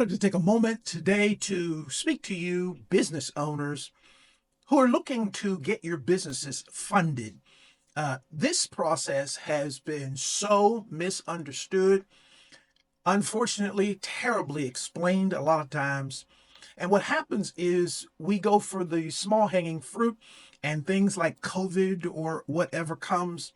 wanted to take a moment today to speak to you business owners who are looking to get your businesses funded. This process has been so misunderstood, unfortunately, terribly explained a lot of times. And what happens is we go for the small hanging fruit and things like COVID or whatever comes.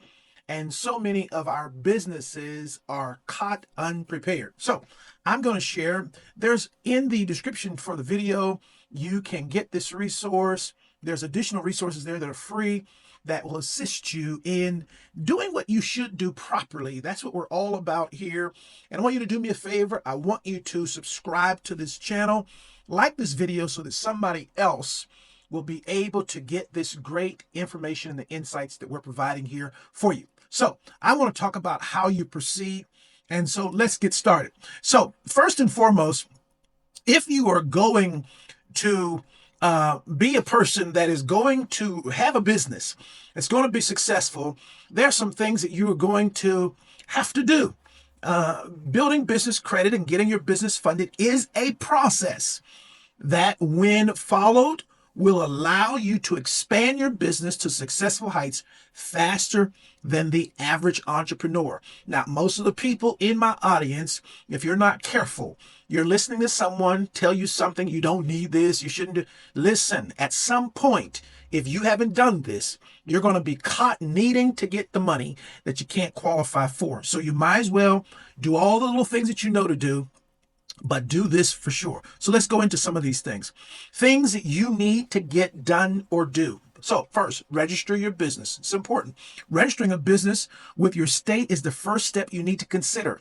And so many of our businesses are caught unprepared. So I'm going to share, there's in the description for the video, you can get this resource. There's additional resources there that are free that will assist you in doing what you should do properly. That's what we're all about here. And I want you to do me a favor. I want you to subscribe to this channel, like this video so that somebody else will be able to get this great information and the insights that we're providing here for you. So I want to talk about how you proceed. And so let's get started. So first and foremost, if you are going to be a person that is going to have a business that's going to be successful, there are some things that you are going to have to do. Building business credit and getting your business funded is a process that, when followed, will allow you to expand your business to successful heights faster than the average entrepreneur. Now, most of the people in my audience, if you're not careful, you're listening to someone tell you something, you don't need this, you shouldn't do. Listen, at some point, if you haven't done this, you're going to be caught needing to get the money that you can't qualify for. So you might as well do all the little things that you know to do, but do this for sure. So let's go into some of these things. Things that you need to get done or do. So first, register your business. It's important. Registering a business with your state is the first step you need to consider.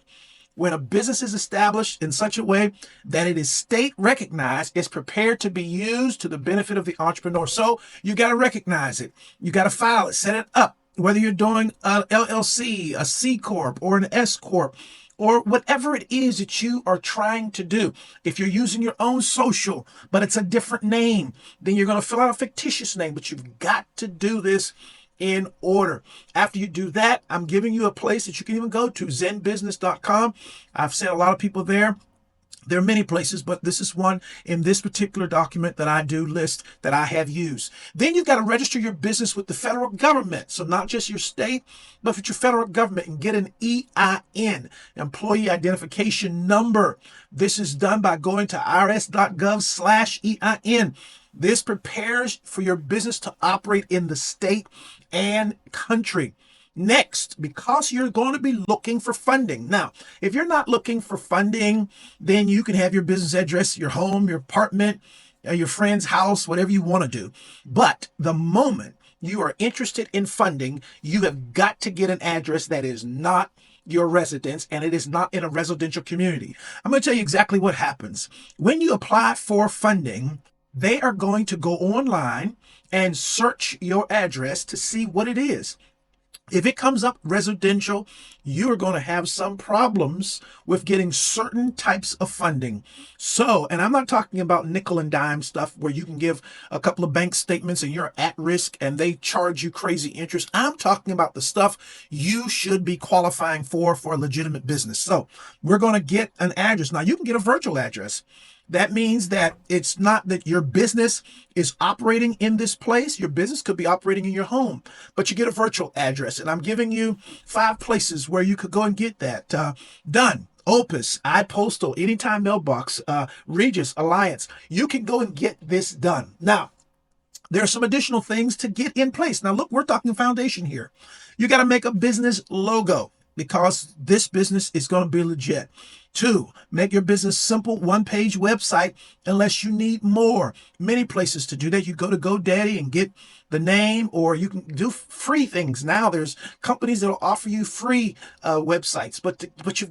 When a business is established in such a way that it is state recognized, it's prepared to be used to the benefit of the entrepreneur. So you got to recognize it. You got to file it, set it up. Whether you're doing an LLC, a C Corp, or an S Corp, or whatever it is that you are trying to do. If you're using your own social, but it's a different name, then you're going to fill out a fictitious name, but you've got to do this in order. After you do that, I'm giving you a place that you can even go to, zenbusiness.com. I've sent a lot of people there. There are many places, but this is one in this particular document that I do list that I have used. Then you've got to register your business with the federal government. So not just your state, but with your federal government, and get an EIN, Employee Identification Number. This is done by going to irs.gov/EIN. This prepares for your business to operate in the state and country. Next, because you're going to be looking for funding. Now, if you're not looking for funding, then you can have your business address, your home, your apartment, your friend's house, whatever you want to do. But the moment you are interested in funding, you have got to get an address that is not your residence, and it is not in a residential community. I'm going to tell you exactly what happens. When you apply for funding, they are going to go online and search your address to see what it is. If it comes up residential, you are going to have some problems with getting certain types of funding. So, and I'm not talking about nickel and dime stuff where you can give a couple of bank statements and you're at risk and they charge you crazy interest. I'm talking about the stuff you should be qualifying for a legitimate business. So we're going to get an address. Now you can get a virtual address. That means that it's not that your business is operating in this place. Your business could be operating in your home, but you get a virtual address. And I'm giving you 5 places where you could go and get that done. Opus, iPostal, Anytime Mailbox, Regis, Alliance. You can go and get this done. Now, there are some additional things to get in place. Now, look, we're talking foundation here. You got to make a business logo, because this business is going to be legit. 2, make your business simple, one-page website unless you need more. Many places to do that. You go to GoDaddy and get the name, or you can do free things. Now there's companies that will offer you free websites, but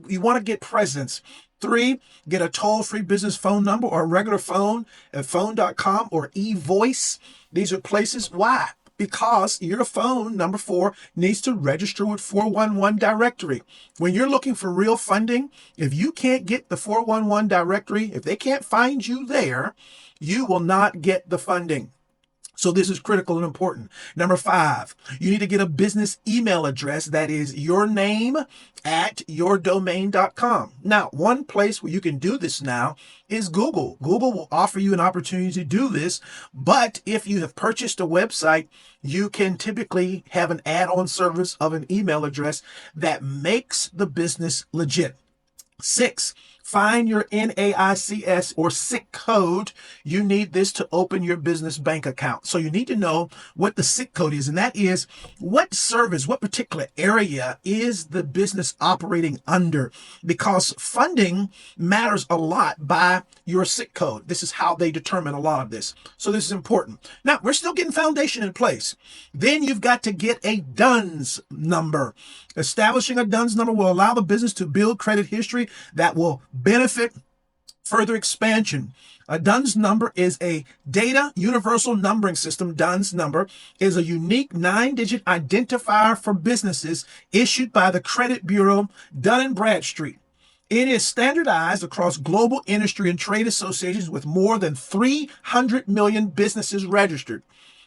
you want to get presence. 3, get a toll-free business phone number or a regular phone at phone.com or eVoice. These are places. Why? Because your phone, number 4, needs to register with 411 directory. When you're looking for real funding, if you can't get the 411 directory, if they can't find you there, you will not get the funding. So this is critical and important. Number 5, you need to get a business email address that is your name at yourdomain.com. Now, one place where you can do this now is Google. Google will offer you an opportunity to do this, but if you have purchased a website, you can typically have an add-on service of an email address that makes the business legit. 6, find your NAICS or SIC code. You need this to open your business bank account. So you need to know what the SIC code is, and that is what service, what particular area is the business operating under, because funding matters a lot by your SIC code. This is how they determine a lot of this. So this is important. Now, we're still getting foundation in place. Then you've got to get a DUNS number. Establishing a DUNS number will allow the business to build credit history that will benefit further expansion. A DUNS number is a data universal numbering system. DUNS number is a unique 9-digit identifier for businesses issued by the credit bureau Dun & Bradstreet. It is standardized across global industry and trade associations with more than 300 million businesses registered.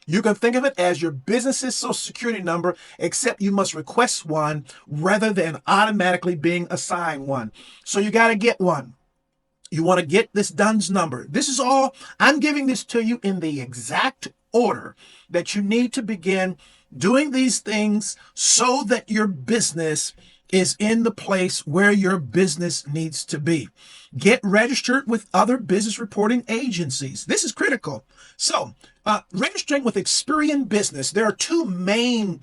You can think of it as your business's social security number, except you must request one rather than automatically being assigned one. So you got to get one. You want to get this DUNS number. This is all, I'm giving this to you in the exact order that you need to begin doing these things so that your business is in the place where your business needs to be. Get registered with other business reporting agencies. This is critical. So, registering with Experian Business, there are 2 main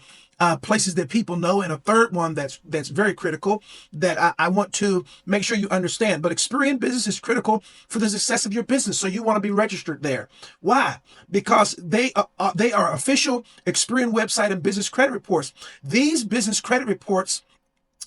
places that people know, and a third one that's very critical that I want to make sure you understand. But Experian Business is critical for the success of your business, so you want to be registered there. Why? Because they are official Experian website and business credit reports. These business credit reports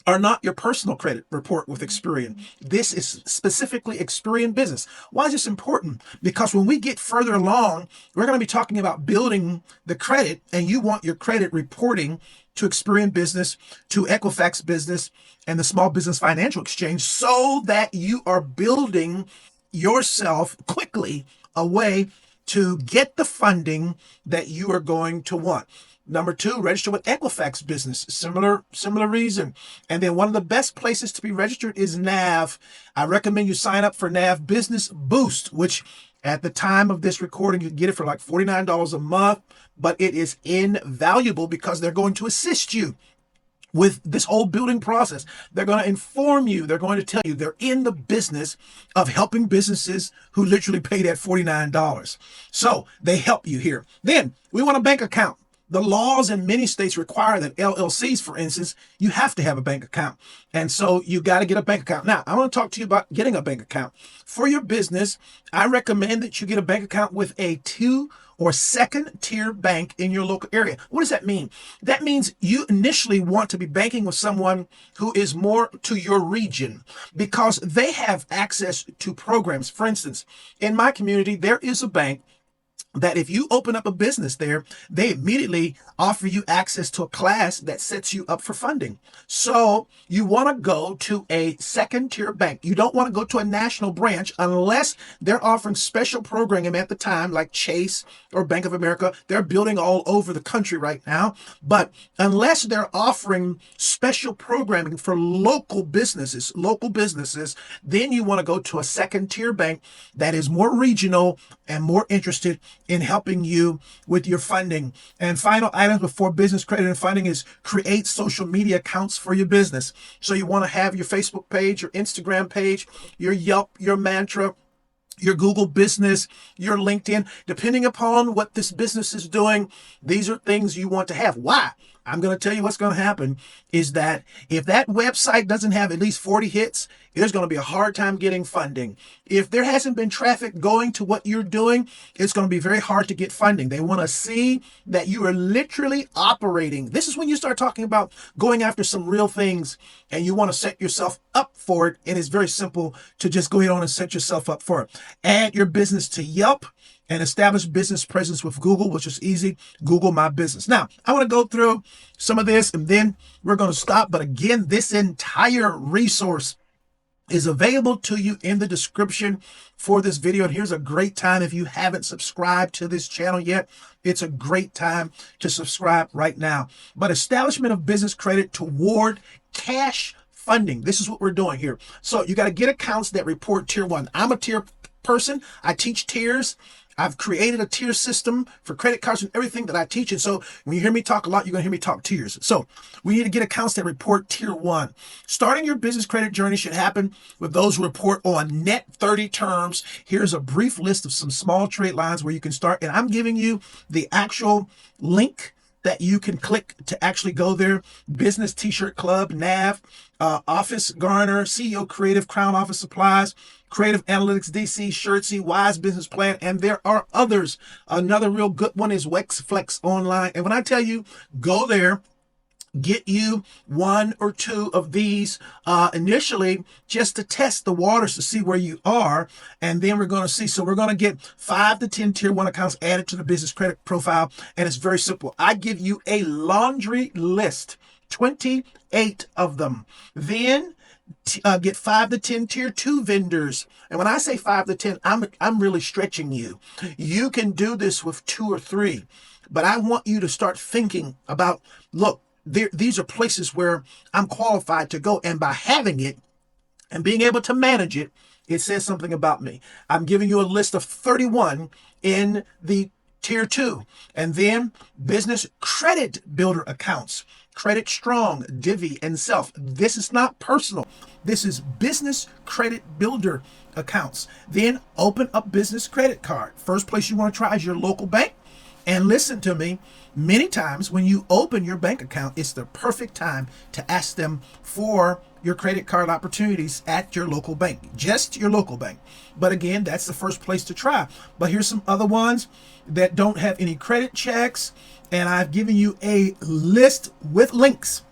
are not your personal credit report with Experian. This is specifically Experian Business. Why is this important? Because when we get further along, we're going to be talking about building the credit, and you want your credit reporting to Experian Business, to Equifax Business, and the Small Business Financial Exchange, so that you are building yourself quickly a way to get the funding that you are going to want. Number 2, register with Equifax Business. Similar reason. And then one of the best places to be registered is NAV. I recommend you sign up for NAV Business Boost, which at the time of this recording, you get it for like $49 a month, but it is invaluable because they're going to assist you with this whole building process. They're going to inform you. They're going to tell you they're in the business of helping businesses who literally pay that $49. So they help you here. Then we want a bank account. The laws in many states require that LLCs, for instance, you have to have a bank account. And so you got to get a bank account. Now, I want to talk to you about getting a bank account. For your business, I recommend that you get a bank account with a 2 or second tier bank in your local area. What does that mean? That means you initially want to be banking with someone who is more to your region because they have access to programs. For instance, in my community, there is a bank that if you open up a business there, they immediately offer you access to a class that sets you up for funding. So you want to go to a second tier bank. You don't want to go to a national branch unless they're offering special programming at the time, like Chase or Bank of America. They're building all over the country right now. But unless they're offering special programming for local businesses, then you want to go to a second tier bank that is more regional and more interested in helping you with your funding. And final items before business credit and funding is create social media accounts for your business. So you want to have your Facebook page, your Instagram page, your Yelp, your Mantra, your Google business, your LinkedIn, depending upon what this business is doing. These are things you want to have. Why? I'm going to tell you what's going to happen is that if that website doesn't have at least 40 hits, there's going to be a hard time getting funding. If there hasn't been traffic going to what you're doing, it's going to be very hard to get funding. They want to see that you are literally operating. This is when you start talking about going after some real things and you want to set yourself up for it. And it's very simple to just go ahead on and set yourself up for it. Add your business to Yelp and establish business presence with Google, which is easy. Google My Business. Now, I want to go through some of this and then we're going to stop. But again, this entire resource is available to you in the description for this video. And here's a great time if you haven't subscribed to this channel yet. It's a great time to subscribe right now. But establishment of business credit toward cash funding. This is what we're doing here. So you got to get accounts that report tier 1. I'm a tier person. I teach tiers. I've created a tier system for credit cards and everything that I teach. And so when you hear me talk a lot, you're going to hear me talk tiers. So we need to get accounts that report tier 1. Starting your business credit journey should happen with those who report on net 30 terms. Here's a brief list of some small trade lines where you can start. And I'm giving you the actual link that you can click to actually go there. Business T-shirt Club, NAV, Office Garner, CEO Creative, Crown Office Supplies, Creative Analytics, DC, Shirtsy, Wise Business Plan, and there are others. Another real good one is WexFlex Online. And when I tell you, go there, get you 1 or 2 of these initially just to test the waters to see where you are. And then we're going to see. So we're going to get 5 to 10 tier 1 accounts added to the business credit profile. And it's very simple. I give you a laundry list, 28 of them. Then get 5 to 10 tier 2 vendors. And when I say 5 to 10, I'm really stretching you. You can do this with 2 or 3, but I want you to start thinking about, look, these are places where I'm qualified to go. And by having it and being able to manage it, it says something about me. I'm giving you a list of 31 in the tier 2. And then business credit builder accounts. Credit Strong, Divvy, and Self. This is not personal. This is business credit builder accounts. Then open up business credit card. First place you want to try is your local bank. And listen to me, many times when you open your bank account, it's the perfect time to ask them for your credit card opportunities at your local bank, just your local bank. But again, that's the first place to try. But here's some other ones that don't have any credit checks. And I've given you a list with links,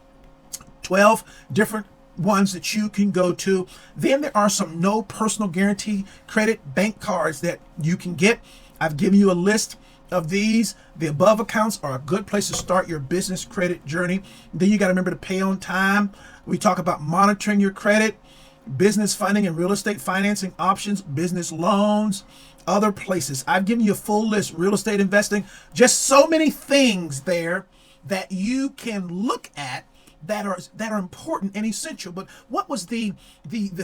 12 different ones that you can go to. Then there are some no personal guarantee credit bank cards that you can get. I've given you a list of these. The above accounts are a good place to start your business credit journey. Then you got to remember to pay on time. We talk about monitoring your credit, business funding and real estate financing options, business loans, other places. I've given you a full list, real estate investing, just so many things there that you can look at that are important and essential. But what was the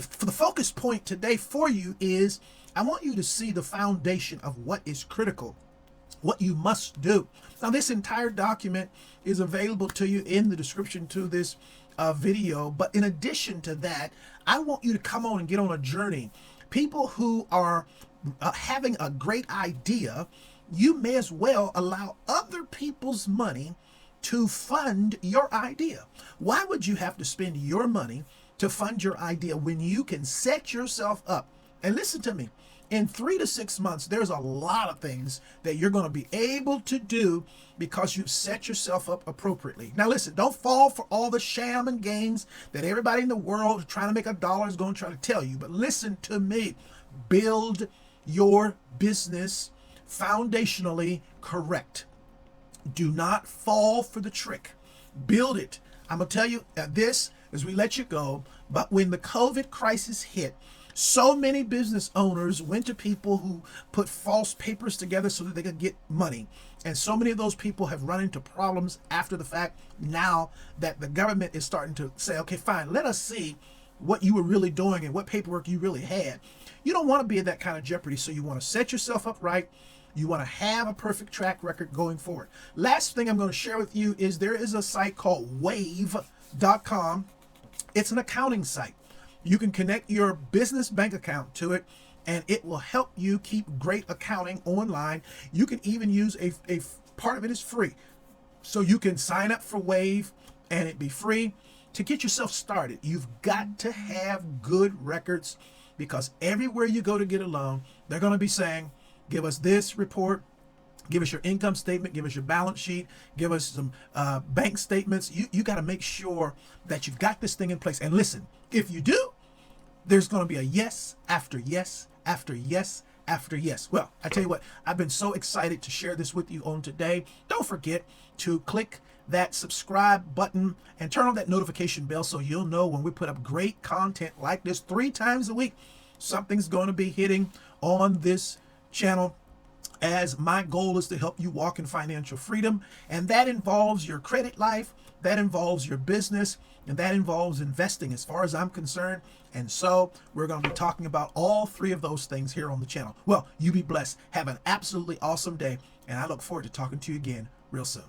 focus point today for you is I want you to see the foundation of what is critical, what you must do. Now, this entire document is available to you in the description to this video. But in addition to that, I want you to come on and get on a journey. People who are having a great idea, you may as well allow other people's money to fund your idea. Why would you have to spend your money to fund your idea when you can set yourself up? And listen to me, in 3 to 6 months, there's a lot of things that you're going to be able to do because you've set yourself up appropriately. Now listen, don't fall for all the sham and games that everybody in the world trying to make a dollar is going to try to tell you. But listen to me, build your business foundationally correct. Do not fall for the trick. Build it. I'm going to tell you this as we let you go, but when the COVID crisis hit, so many business owners went to people who put false papers together so that they could get money. And so many of those people have run into problems after the fact now that the government is starting to say, okay, fine, let us see what you were really doing and what paperwork you really had. You don't want to be in that kind of jeopardy, so you want to set yourself up right. You want to have a perfect track record going forward. Last thing I'm going to share with you is there is a site called wave.com. It's an accounting site. You can connect your business bank account to it, and it will help you keep great accounting online. You can even use a part of it is free. So you can sign up for Wave and it be free to get yourself started. You've got to have good records because everywhere you go to get a loan, they're going to be saying, give us this report, give us your income statement, give us your balance sheet, give us some bank statements. You got to make sure that you've got this thing in place. And listen, if you do, there's going to be a yes after yes after yes after yes. Well, I tell you what, I've been so excited to share this with you on today. Don't forget to click that subscribe button and turn on that notification bell so you'll know when we put up great content like this 3 times a week. Something's going to be hitting on this channel, as my goal is to help you walk in financial freedom. And that involves your credit life, that involves your business, and that involves investing as far as I'm concerned. And so we're going to be talking about all 3 of those things here on the channel. Well, you be blessed. Have an absolutely awesome day. And I look forward to talking to you again real soon.